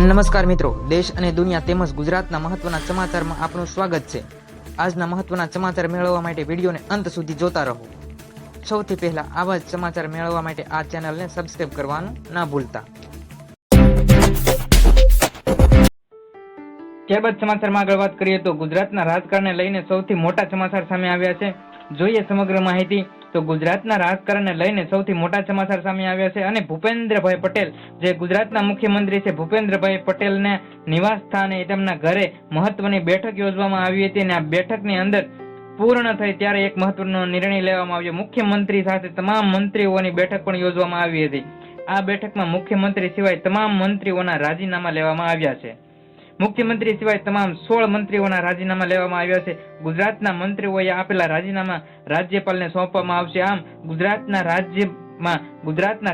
નમસ્કાર મિત્રો, દેશ અને દુનિયા તેમજ ગુજરાતના મહત્વના સમાચારમાં આપનું સ્વાગત છે। આજના મહત્વના સમાચાર મેળવવા માટે વિડીયોને અંત સુધી જોતા રહો। સૌથી પહેલા આવા જ સમાચાર મેળવવા માટે આ ચેનલને સબસ્ક્રાઇબ કરવાનું ના ભૂલતા। ત્યારબાદ સમાચારમાં આગળ વાત કરીએ તો ગુજરાતના રાજકારણને લઈને સૌથી મોટા સમાચાર સામે આવ્યા છે। જોઈએ સમગ્ર માહિતી તો ગુજરાતના રાજકારણને લઈને સૌથી મોટા સમાચાર સામે આવ્યા છે અને ભૂપેન્દ્રભાઈ પટેલ જે ગુજરાતના મુખ્યમંત્રી છે ભૂપેન્દ્રભાઈ પટેલને નિવાસ સ્થાને તેમના ઘરે મહત્વની બેઠક યોજવામાં આવી હતી અને આ બેઠકની અંદર પૂર્ણ થઈ ત્યારે એક મહત્વનો નિર્ણય લેવામાં આવ્યો। મુખ્યમંત્રી સાથે તમામ મંત્રીઓની બેઠક પણ યોજવામાં આવી હતી। આ બેઠકમાં મુખ્યમંત્રી સિવાય તમામ મંત્રીઓના રાજીનામા લેવામાં આવ્યા છે। મુખ્યમંત્રી સિવાય તમામ 16 મંત્રીઓના રાજીનામા લેવામાં આવ્યા છે। ગુજરાતના મંત્રીઓએ આપેલા રાજીનામા રાજ્યપાલને સોંપવામાં આવશે। આમ ગુજરાતના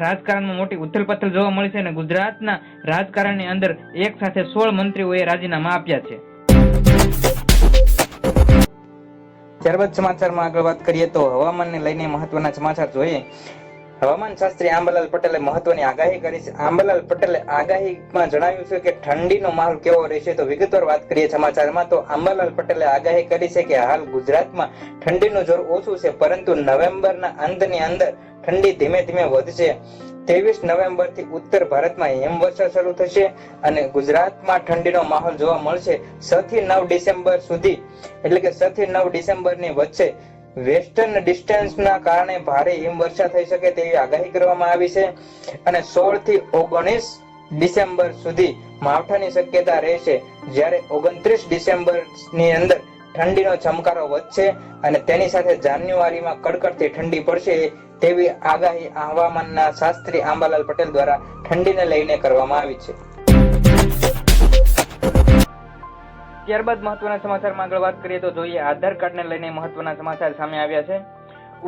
રાજકારણમાં મોટી ઉથલપાથલ જોવા મળી છે અને ગુજરાતના રાજકારણની અંદર એક સાથે 16 મંત્રીઓએ રાજીનામા આપ્યા છે। ત્યારબાદ સમાચારમાં આગળ વાત કરીએ તો હવામાનને લઈને મહત્વના સમાચાર જોઈએ। હવામાન શાસ્ત્રી આંબાલાલ પટેલે મહત્વની આગાહી કરી છે। આંબાલાલ પટેલે આગાહીમાં જણાવ્યું છે કે ઠંડીનો માહોલ કેવો રહેશે। તો વિગતવાર વાત કરીએ સમાચારમાં તો આંબાલાલ પટેલે આગાહી કરી છે કે હાલ ગુજરાતમાં ઠંડીનું જોર ઓછું છે, પરંતુ નવેમ્બરના અંતની અંદર ઠંડી ધીમે ધીમે વધશે। 23 નવેમ્બરથી ઉત્તર ભારતમાં હિમવર્ષા શરૂ થશે અને ગુજરાતમાં ઠંડીનો માહોલ જોવા મળશે। 6 થી 9 ડિસેમ્બર સુધી એટલે કે 6 થી 9 ડિસેમ્બરની વચ્ચે વેસ્ટર્ન ડિસ્ટન્સના કારણે ભારે હિમવર્ષા થઈ શકે તેવી આગાહી કરવામાં આવી છે અને 16 થી 19 ડિસેમ્બર સુધી માવઠાની શક્યતા રહેશે, જ્યારે 29 ડિસેમ્બરની અંદર ઠંડીનો ચમકારો વધશે અને તેની સાથે જાન્યુઆરીમાં કડકડતી ઠંડી પડશે તેવી આગાહી હવામાનના શાસ્ત્રી આંબાલાલ પટેલ દ્વારા ઠંડીને લઈને કરવામાં આવી છે। ત્યારબાદ મહત્વના સમાચારમાં આગળ વાત કરીએ તો જોઈએ આધાર કાર્ડને લઈને મહત્વના સમાચાર સામે આવ્યા છે।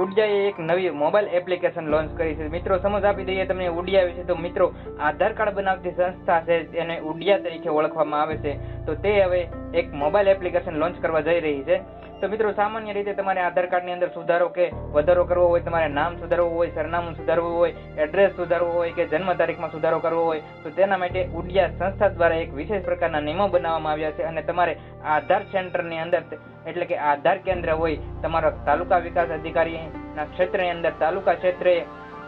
ઉડિયાએ એક નવી મોબાઈલ એપ્લિકેશન લોન્ચ કરી છે। મિત્રો સમજ આપી દઈએ તમને ઉડિયા વિશે તો મિત્રો આધાર કાર્ડ બનાવતી સંસ્થા છે તેને ઉડિયા તરીકે ઓળખવામાં આવે છે। તો તે હવે એક મોબાઈલ એપ્લિકેશન લોન્ચ કરવા જઈ રહી છે। તો મિત્રો સામાન્ય રીતે તમારે આધાર કાર્ડની અંદર સુધારો કે વધારો કરવો હોય, તમારે નામ સુધારવું હોય, સરનામું સુધારવું હોય, એડ્રેસ સુધારવું હોય કે જન્મ તારીખમાં સુધારો કરવો હોય તો તેના માટે ઉડિયા સંસ્થા દ્વારા એક વિશેષ પ્રકારના નિયમો બનાવવામાં આવ્યા છે અને તમારે આધાર સેન્ટરની અંદર એટલે કે આધાર કેન્દ્ર હોય તમારા તાલુકા વિકાસ અધિકારીના ક્ષેત્રની અંદર તાલુકા ક્ષેત્રે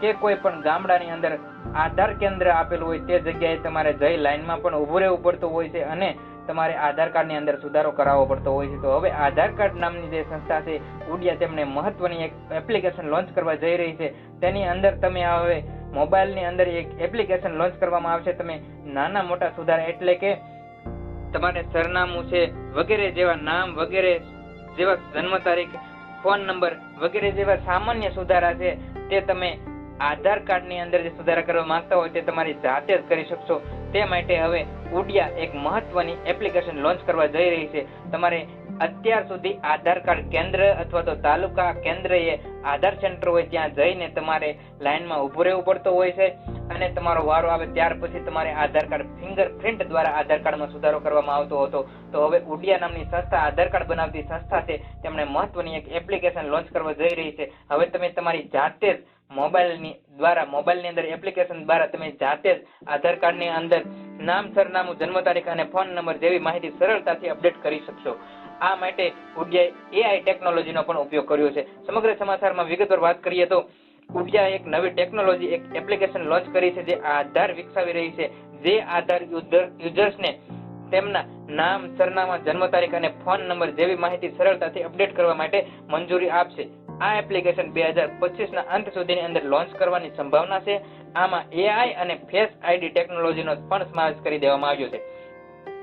કે કોઈ પણ ગામડાની અંદર આધાર કેન્દ્ર આપેલું હોય તે જગ્યાએ તમારે જઈ લાઈનમાં પણ ઊભું રહેવું પડતું હોય છે અને તમારે આધાર કાર્ડની અંદર સુધારો કરાવવો પડતો હોય છે। તો હવે આધાર કાર્ડ નામની જે સંસ્થા છે ઉડિયા તેમને મહત્વની એક એપ્લિકેશન લોન્ચ કરવા જઈ રહી છે। તેની અંદર તમે હવે મોબાઈલની અંદર એક એપ્લિકેશન લોન્ચ કરવામાં આવશે। તમે નાના મોટા સુધારા એટલે કે તમારે સરનામું છે વગેરે જેવા નામ વગેરે જેવા જન્મ તારીખ, ફોન નંબર વગેરે જેવા સામાન્ય સુધારા છે તે તમે આધાર કાર્ડની અંદર જે સુધારા કરવા માંગતા હોય તે તમારી જાતે જ કરી શકશો। તે માટે હવે ઉડિયા એક મહત્વની એપ્લિકેશન લોન્ચ કરવા જઈ રહી છે। તમારે અત્યાર સુધી આધાર કાર્ડ કેન્દ્ર અથવા તો તાલુકા કેન્દ્રએ આધાર સેન્ટર હોય ત્યાં જઈને તમારે લાઈનમાં ઊભું રહેવું પડતું હોય છે અને તમારો વારો આવે ત્યાર પછી તમારે આધાર કાર્ડ ફિંગરપ્રિન્ટ દ્વારા આધાર કાર્ડમાં સુધારો કરવામાં આવતો હતો। તો હવે ઉડિયા નામની સંસ્થા આધાર કાર્ડ બનાવતી સંસ્થા છે તેમણે મહત્વની એક એપ્લિકેશન લોન્ચ કરવા જઈ રહી છે। હવે તમે તમારી જાતે જ મોબાઈલની અંદર એપ્લિકેશન દ્વારા તમે જાતે જ આધાર કાર્ડની અંદર નામ, સરનામું, જન્મ તારીખ અને ફોન નંબર જેવી માહિતી સરળતાથી અપડેટ કરી શકશો। આ માટે ઉડિયાએ AI ટેકનોલોજીનો પણ ઉપયોગ કર્યો છે। સમગ્ર સમાચારમાં વિગતવાર વાત કરીએ તો ઉડિયા એક નવી ટેકનોલોજી એક એપ્લિકેશન લોન્ચ કરી છે જે આધાર વિકસાવી રહી છે, જે આધાર યુઝર્સને તેમના નામ, સરનામા, જન્મ તારીખ અને ફોન નંબર જેવી માહિતી સરળતાથી અપડેટ કરવા માટે મંજૂરી આપશે। આ એપ્લિકેશન 2025ના અંત સુધીની અંદર લોન્ચ કરવાની સંભાવના છે। આમાં AI અને ફેસ ID ટેકનોલોજીનો પણ સમાવેશ કરી દેવામાં આવ્યો છે,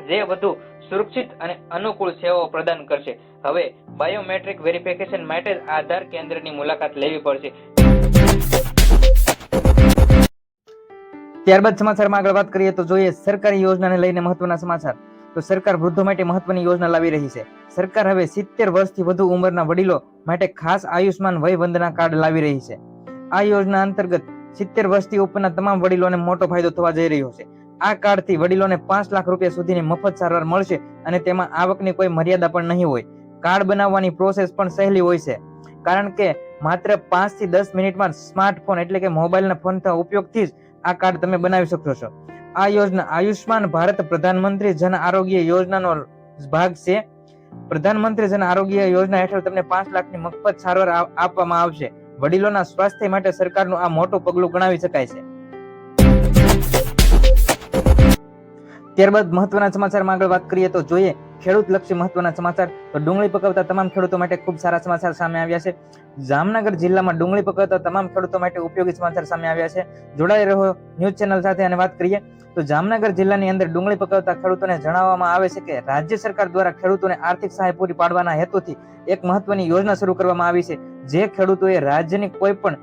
જે વધુ સુરક્ષિત અને અનુકૂળ સેવાઓ પ્રદાન કરશે। હવે બાયોમેટ્રિક વેરિફિકેશન માટે આધાર કેન્દ્રની મુલાકાત લેવી પડશે। ત્યારબાદ સમાચારમાં આગળ વાત કરીએ તો જોઈએ સરકારી યોજનાને લઈને મહત્વના સમાચાર। તો સરકાર વૃદ્ધો માટે મહત્વની યોજના લાવી રહી છે। સરકાર હવે 70 વર્ષથી વધુ ઉંમરના વડીલો માટે ખાસ આયુષ્માન વય વંદના કાર્ડ લાવી રહી છે। આ યોજના અંતર્ગત 70 વર્ષથી ઉપરના તમામ વડીલોને મોટો ફાયદો થવા જઈ રહ્યો છે। આ કાર્ડથી વડીલોને 5 લાખ રૂપિયા સુધીની મફત સારવાર મળશે અને તેમાં આવકની કોઈ મર્યાદા પણ નહીં હોય। કાર્ડ બનાવવાની પ્રોસેસ પણ સહેલી હોય છે, કારણ કે માત્ર 5 થી 10 મિનિટમાં સ્માર્ટફોન એટલે કે મોબાઈલના ફોનના ઉપયોગથી જ આ કાર્ડ તમે બનાવી શકો છો। આ યોજના આયુષ્માન ભારત પ્રધાનમંત્રી જન આરોગ્ય યોજનાનો ભાગ છે. પ્રધાનમંત્રી જન આરોગ્ય યોજના હેઠળ તમને 5 લાખની મફત સારવાર આપવામાં આવશે. વડીલોના સ્વાસ્થ્ય માટે સરકારનું આ મોટું પગલું ગણાવી શકાય છે. ત્યારબાદ મહત્વના સમાચારમાં આગળ વાત કરીએ તો જોઈએ ખેડૂત લક્ષી મહત્વના સમાચાર. તો ડુંગળી પકવતા તમામ ખેડૂતો માટે ખૂબ સારા સમાચાર સામે આવ્યા છે. જામનગર જિલ્લામાં ડુંગળી પકવતા તમામ ખેડૂતો માટે ઉપયોગી સમાચાર સામે આવ્યા છે. જોડાઈ રહો ન્યૂઝ ચેનલ સાથે અને વાત કરીએ તો જામનગર જિલ્લાની અંદર ડુંગળી પકવતા ખેડૂતોને જણાવવામાં આવે છે કે રાજ્ય સરકાર દ્વારા ખેડૂતોને આર્થિક સહાય પૂરી પાડવાના હેતુથી એક મહત્વની યોજના શરૂ કરવામાં આવી છે. જે ખેડૂતોએ રાજ્યની કોઈ પણ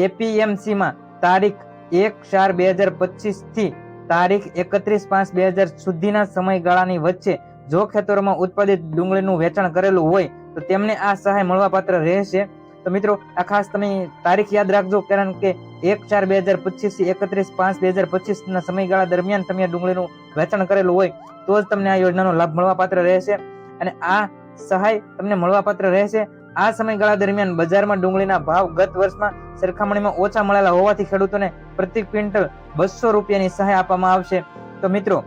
એપીએમસીમાં તારીખ 1/4/2025 થી તારીખ 31/5/2000 સુધીના સમયગાળાની વચ્ચે જો ખેતરોમાં ઉત્પાદિત ડુંગળીનું વેચાણ કરેલું હોય તો તેમને આ સહાય મળવાપાત્ર રહેશે. તો મિત્રો આ ખાસ તમે તારીખ યાદ રાખજો, કારણ કે 1/4/2025 થી 31/5/2025 ના સમયગાળા દરમિયાન તમે ડુંગળીનું વેચાણ કરેલું હોય તો જ તમને આ યોજનાનો લાભ મળવાપાત્ર રહેશે અને આ સહાય તમને મળવાપાત્ર રહેશે. આ સમયગાળા દરમિયાન બજારમાં ડુંગળીના ભાવ ગત વર્ષમાં સરખામણીમાં ઓછા મળેલા હોવાથી ખેડૂતોને પ્રતિ ક્વિન્ટલ 200 રૂપિયાની સહાય આપવામાં આવશે. તો મિત્રો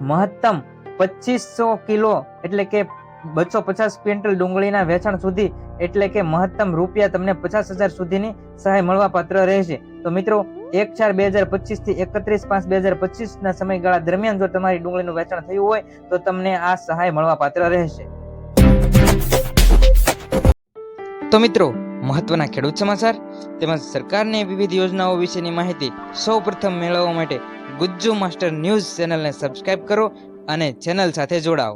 મહત્તમ 2500 કિલો એટલે કે 250 ક્વિન્ટલ ડુંગળીના વેચાણ સુધી એટલે કે મહત્તમ રૂપિયા તમને 50,000 સુધીની સહાય મળવાપાત્ર રહેશે. તો મિત્રો 1/4/2025 થી 31/5/2025 ના સમયગાળા દરમિયાન જો તમારી ડુંગળીનું વેચાણ થયું હોય તો તમને આ સહાય મળવાપાત્ર રહેશે. તો મિત્રો મહત્વના ખેડૂત સમાચાર તેમજ સરકારની વિવિધ યોજનાઓ વિશેની માહિતી સૌપ્રથમ મેળવવા માટે ગુજ્જુ માસ્ટર ન્યૂઝ ચેનલને સબસ્ક્રાઇબ કરો અને ચેનલ સાથે જોડાઓ.